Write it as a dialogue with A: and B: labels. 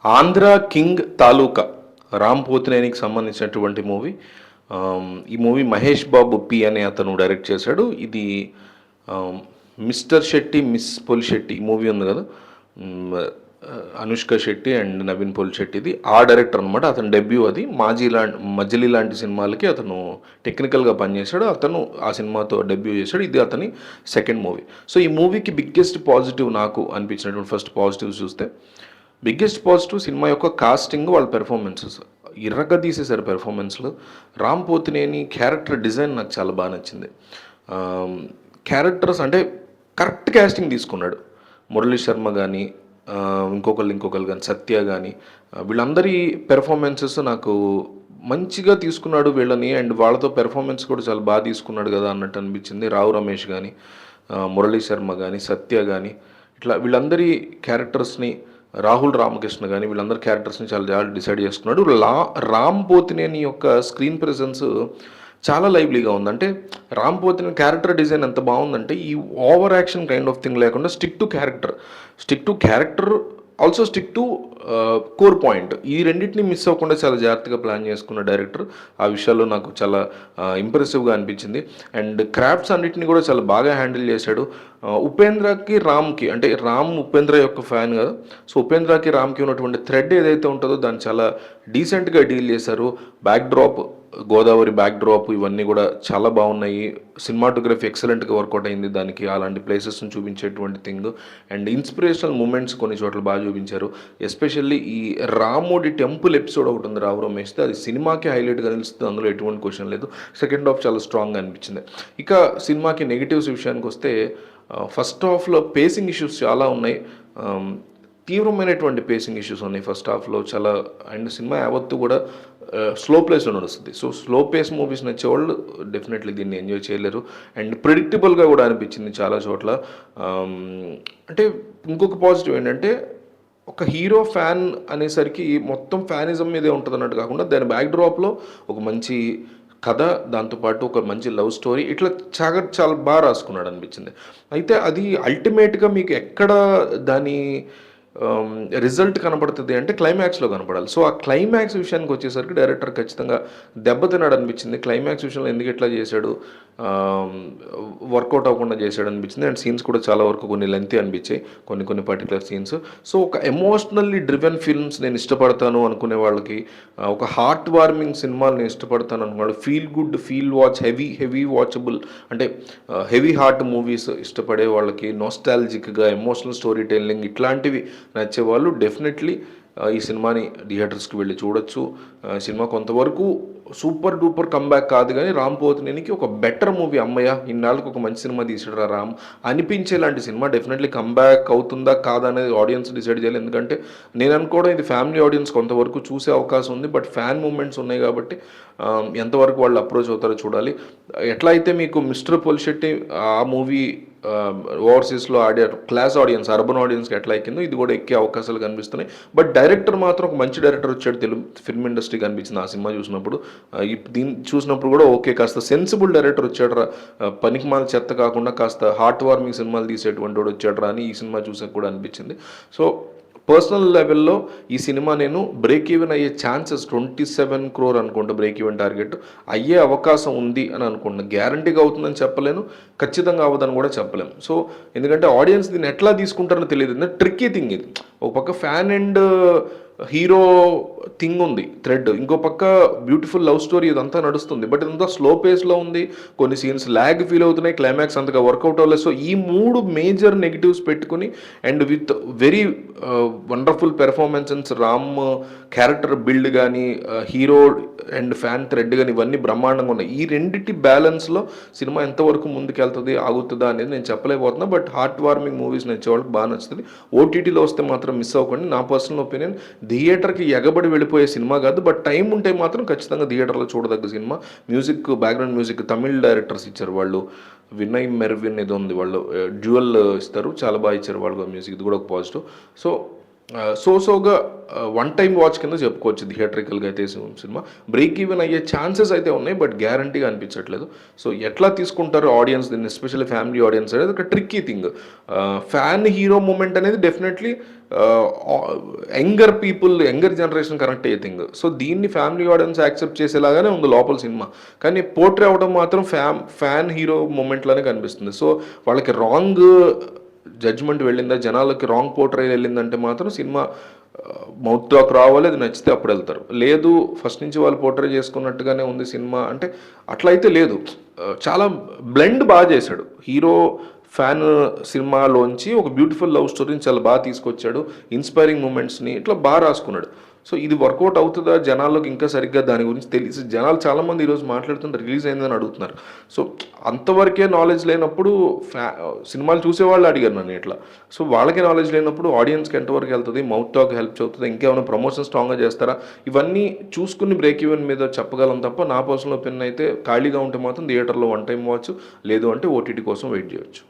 A: Andhra king తాలూకా రామ్ పోతినేనికి సంబంధించినటువంటి movie. ఈ movie Mahesh Babu P అనే అతను డైరెక్ట్ చేశాడు. ఇది mister Shetty miss Polishetty movie ఉంది కదా, మ్, అనుష్క శెట్టి అండ్ నవీన్ పొలి శెట్టిది ఆ డైరెక్టర్ అనమాట. అతను డెబ్యూ అది. మజిలీ లాంటి సినిమాలకి అతను టెక్నికల్గా పనిచేశాడు. అతను ఆ సినిమాతో డెబ్యూ చేశాడు. ఇది అతని సెకండ్ మూవీ. సో ఈ మూవీకి బిగ్గెస్ట్ పాజిటివ్ నాకు అనిపించినటువంటి ఫస్ట్ పాజిటివ్ చూస్తే, బిగ్గెస్ట్ పాజిటివ్ సినిమా యొక్క కాస్టింగ్, వాళ్ళ పెర్ఫార్మెన్సెస్ ఇర్రగా తీసేశారు పెర్ఫార్మెన్స్లు. రామ్ పోతినేని క్యారెక్టర్ డిజైన్ నాకు చాలా బాగా నచ్చింది. క్యారెక్టర్స్ అంటే కరెక్ట్ క్యాస్టింగ్ తీసుకున్నాడు. మురళీ శర్మ కానీ, ఇంకొకళ్ళు కానీ, సత్య కానీ, వీళ్ళందరి పెర్ఫార్మెన్సెస్ నాకు మంచిగా తీసుకున్నాడు వీళ్ళని. అండ్ వాళ్ళతో పెర్ఫార్మెన్స్ కూడా చాలా బాగా తీసుకున్నాడు కదా అన్నట్టు అనిపించింది. రావు రమేష్ కానీ, మురళీ శర్మ కానీ, సత్య కానీ, ఇట్లా వీళ్ళందరి క్యారెక్టర్స్ని, రాహుల్ రామకృష్ణ కానీ, వీళ్ళందరి క్యారెక్టర్స్ని చాలా చాలా డిసైడ్ చేసుకున్నాడు. రామ్ పోతినేని యొక్క స్క్రీన్ ప్రెజెన్స్ చాలా లైవ్లీగా ఉంది. అంటే రామ్ పోతినేని క్యారెక్టర్ డిజైన్ ఎంత బాగుందంటే, ఈ over action kind of thing లేకుండా stick to character also stick to core point, ఈ రెండింటిని మిస్ అవ్వకుండా చాలా జాగ్రత్తగా ప్లాన్ చేసుకున్న డైరెక్టర్. ఆ విషయాల్లో నాకు చాలా ఇంప్రెసివ్గా అనిపించింది. అండ్ క్రాఫ్ట్స్ అన్నిటిని కూడా చాలా బాగా హ్యాండిల్ చేశాడు. ఉపేంద్రకి రామ్కి, అంటే రామ్ ఉపేంద్ర యొక్క ఫ్యాన్ కదా, సో ఉపేంద్రకి రామ్కి ఉన్నటువంటి థ్రెడ్ ఏదైతే ఉంటుందో దాన్ని చాలా డీసెంట్గా డీల్ చేశారు. Back drop, Godavari back drop, ఇవన్నీ కూడా చాలా బాగున్నాయి. సినిమాటోగ్రఫీ ఎక్సలెంట్గా వర్కౌట్ అయింది దానికి, అలాంటి ప్లేసెస్ని చూపించేటువంటి థింగ్. అండ్ ఇన్స్పిరేషనల్ మూమెంట్స్ కొన్ని చోట్ల బాగా చూపించారు. ఎస్పెషల్లీ ఈ రాముడి టెంపుల్ ఎపిసోడ్ ఒకటి ఉంది రావు రమేష్తో, అది సినిమాకి హైలైట్గా నిలుస్తుంది, అందులో ఎటువంటి క్వశ్చన్ లేదు. సెకండ్ హాఫ్ చాలా స్ట్రాంగ్గా అనిపించింది. ఇక సినిమాకి నెగిటివ్స్ విషయానికి వస్తే, ఫస్ట్ హాఫ్లో పేసింగ్ ఇష్యూస్ చాలా ఉన్నాయి. తీవ్రమైనటువంటి పేసింగ్ ఇష్యూస్ ఉన్నాయి ఫస్ట్ హాఫ్లో చాలా. అండ్ సినిమా యావత్తు కూడా స్లో ప్లేస్లో నడుస్తుంది. సో స్లో పేస్ మూవీస్ నచ్చేవాళ్ళు డెఫినెట్లీ దీన్ని ఎంజాయ్ చేయలేరు. అండ్ ప్రిడిక్టబుల్గా కూడా అనిపించింది చాలా చోట్ల. అంటే ఇంకొక పాజిటివ్ ఏంటంటే, ఒక హీరో ఫ్యాన్ అనేసరికి మొత్తం ఫ్యానిజం మీదే ఉంటుంది అన్నట్టు కాకుండా, దాని బ్యాక్ డ్రాప్లో ఒక మంచి కథ, దాంతోపాటు ఒక మంచి లవ్ స్టోరీ, ఇట్లా చాలా బాగా రాసుకున్నాడు అనిపించింది. అయితే అది అల్టిమేట్గా మీకు ఎక్కడ దాని రిజల్ట్ కనపడుతుంది అంటే క్లైమాక్స్లో కనపడాలి. సో ఆ క్లైమాక్స్ విషయానికి వచ్చేసరికి డైరెక్టర్ ఖచ్చితంగా దెబ్బతిన్నాడు అనిపించింది. క్లైమాక్స్ విషయంలో ఎందుకు ఇట్లా చేశాడు, వర్కౌట్ అవ్వకుండా చేశాడు అనిపించింది. అండ్ సీన్స్ కూడా చాలా వరకు కొన్ని లెంతీ అనిపించాయి, కొన్ని పర్టికులర్ సీన్స్. సో ఒక ఎమోషనల్లీ డ్రివెన్ ఫిల్మ్స్ నేను ఇష్టపడతాను అనుకునే వాళ్ళకి, ఒక హార్ట్ వార్మింగ్ సినిమాలు నేను ఇష్టపడతాను అనుకున్నాడు, feel good, feel watch, heavy watchable, అంటే హెవీ హార్ట్ మూవీస్ ఇష్టపడే వాళ్ళకి, నోస్టాలజిక్గా ఎమోషనల్ స్టోరీ టెల్లింగ్ ఇట్లాంటివి నచ్చేవాళ్ళు డెఫినెట్లీ ఈ సినిమాని థియేటర్స్కి వెళ్ళి చూడొచ్చు. సినిమా కొంతవరకు సూపర్ డూపర్ కంబ్యాక్ కాదు, కానీ రామ్ పోతినేనికి ఒక బెటర్ మూవీ, అమ్మయ్య ఇన్నాళ్ళకి ఒక మంచి సినిమా తీసాడు రామ్ అనిపించేలాంటి సినిమా. డెఫినెట్లీ కంబ్యాక్ అవుతుందా కాదా అనేది ఆడియన్స్ డిసైడ్ చేయాలి. ఎందుకంటే నేను అనుకోవడం ఇది ఫ్యామిలీ ఆడియన్స్ కొంతవరకు చూసే అవకాశం ఉంది, బట్ ఫ్యాన్ మూమెంట్స్ ఉన్నాయి కాబట్టి ఎంతవరకు వాళ్ళు అప్రోచ్ అవుతారో చూడాలి. ఎట్లా అయితే మీకు మిస్టర్ పొలిశెట్టి ఆ మూవీ ఓవర్సీస్లో ఆడే క్లాస్ ఆడియన్స్, అర్బన్ ఆడియన్స్కి ఎట్లా ఎక్కిందో ఇది కూడా ఎక్కే అవకాశాలు కనిపిస్తున్నాయి. బట్ డైరెక్టర్ మాత్రం ఒక మంచి డైరెక్టర్ వచ్చాడు తెలుగు ఫిల్మ్ ఇండస్ట్రీకి అనిపించింది ఆ సినిమా చూసినప్పుడు. దీన్ని చూసినప్పుడు కూడా ఓకే, కాస్త సెన్సిబుల్ డైరెక్టర్ వచ్చాడు రా, పనికిమాల చెత్త కాకుండా కాస్త హార్ట్ వార్మింగ్ సినిమాలు తీసేటువంటి వాడు వచ్చాడు రా అని ఈ సినిమా చూసాక కూడా అనిపించింది. సో పర్సనల్ లెవెల్లో ఈ సినిమా నేను బ్రేక్ ఈవెన్ అయ్యే ఛాన్సెస్ 27 crore అనుకుంటా బ్రేక్ ఈవెన్ టార్గెట్ అయ్యే అవకాశం ఉంది అని అనుకుంటున్నాను. గ్యారంటీగా అవుతుందని చెప్పలేను, ఖచ్చితంగా అవ్వదని కూడా చెప్పలేము. సో ఎందుకంటే ఆడియన్స్ దీన్ని ఎట్లా తీసుకుంటారో తెలియదు, ట్రిక్కీ థింగ్ ఇది. ఒక పక్క ఫ్యాన్ అండ్ హీరో థింగ్ ఉంది థ్రెడ్, ఇంకో పక్క బ్యూటిఫుల్ లవ్ స్టోరీ ఇదంతా నడుస్తుంది, బట్ ఇదంతా స్లో పేస్లో ఉంది, కొన్ని సీన్స్ ల్యాగ్ ఫీల్ అవుతున్నాయి, క్లైమాక్స్ అంతగా వర్కౌట్ అవ్వలేదు. సో ఈ 3 మేజర్ నెగిటివ్స్ పెట్టుకుని and with very wonderful performances, Ram character build కానీ, హీరో అండ్ ఫ్యాన్ థ్రెడ్ కానీ ఇవన్నీ బ్రహ్మాండంగా ఉన్నాయి. ఈ రెండింటి బ్యాలెన్స్లో సినిమా ఎంతవరకు ముందుకెళ్తుంది, ఆగుతుందా అనేది నేను చెప్పలేకపోతున్నా. బట్ హార్ట్ వార్మింగ్ మూవీస్ నచ్చే వాళ్ళకి బాగా నచ్చుతుంది. ఓటీటీలో వస్తే మాత్రం మిస్ అవ్వకండి. నా పర్సనల్ ఒపీనియన్, థియేటర్కి ఎగబడి వెళ్ళిపోయే సినిమా కాదు, బట్ టైం ఉంటే మాత్రం ఖచ్చితంగా థియేటర్లో చూడదగ్గ cinema. Music, background music Tamil directors ఇచ్చారు వాళ్ళు, వినయ్ మెర్విన్ ఏదో ఉంది, వాళ్ళు డ్యూయల్ ఇస్తారు, చాలా బాగా ఇచ్చారు వాళ్ళు మ్యూజిక్, ఇది కూడా ఒక పాజిటివ్. సో సోగా వన్ టైమ్ వాచ్ కింద చెప్పుకోవచ్చు థియేట్రికల్గా అయితే సినిమా. బ్రేక్ ఈవెన్ అయ్యే ఛాన్సెస్ అయితే ఉన్నాయి, బట్ గ్యారంటీగా అనిపించట్లేదు. సో ఎట్లా తీసుకుంటారు ఆడియన్స్ దీన్ని, ఎస్పెషల్లీ ఫ్యామిలీ ఆడియన్స్ అనేది ఒక tricky thing. Fan hero moment అనేది definitely younger people, younger generation connect అయ్యే థింగ్. సో దీన్ని ఫ్యామిలీ ఆడియన్స్ యాక్సెప్ట్ చేసేలాగానే ఉంది లోపల సినిమా, కానీ పోర్ట్రే అవ్వడం మాత్రం ఫ్యాన్ హీరో మూమెంట్లోనే కనిపిస్తుంది. సో వాళ్ళకి రాంగ్ జడ్జ్మెంట్ వెళ్ళిందా, జనాలకి రాంగ్ పోర్ట్రే వెళ్ళిందంటే మాత్రం సినిమా మౌత్ టాక్ రావాలి, అది నచ్చితే అప్పుడు వెళ్తారు. లేదు ఫస్ట్ నుంచి వాళ్ళు పోర్ట్రే చేసుకున్నట్టుగానే ఉంది సినిమా అంటే అట్లయితే లేదు. చాలా బ్లెండ్ బాగా చేశాడు హీరో. ఫ్యాన్ సినిమాలోంచి ఒక బ్యూటిఫుల్ లవ్ స్టోరీని చాలా బాగా తీసుకొచ్చాడు, ఇన్స్పైరింగ్ మూమెంట్స్ని ఇట్లా బాగా రాసుకున్నాడు. సో ఇది వర్కౌట్ అవుతుందా జనాల్లోకి ఇంకా సరిగ్గా దాని గురించి తెలిసి, జనాలు చాలామంది ఈరోజు మాట్లాడుతుంటే రిలీజ్ అయిందని అడుగుతున్నారు. సో అంతవరకే నాలెడ్జ్ లేనప్పుడు సినిమాలు చూసేవాళ్ళు అడిగారు నన్ను ఇట్లా. సో వాళ్ళకే నాలెడ్జ్ లేనప్పుడు ఆడియన్స్కి ఎంతవరకు వెళ్తుంది, మౌత్ టాక్ హెల్ప్ అవుతుంది, ఇంకేమైనా ప్రమోషన్ స్ట్రాంగ్గా చేస్తారా, ఇవన్నీ చూసుకుని బ్రేక్ ఈవెన్ మీద చెప్పగలం తప్ప నా పర్సనల్ ఒపీనియన్ అయితే ఖాళీగా ఉంటే మాత్రం థియేటర్లో వన్ టైం వాచ్, లేదు అంటే ఓటీటీ కోసం వెయిట్ చేయొచ్చు.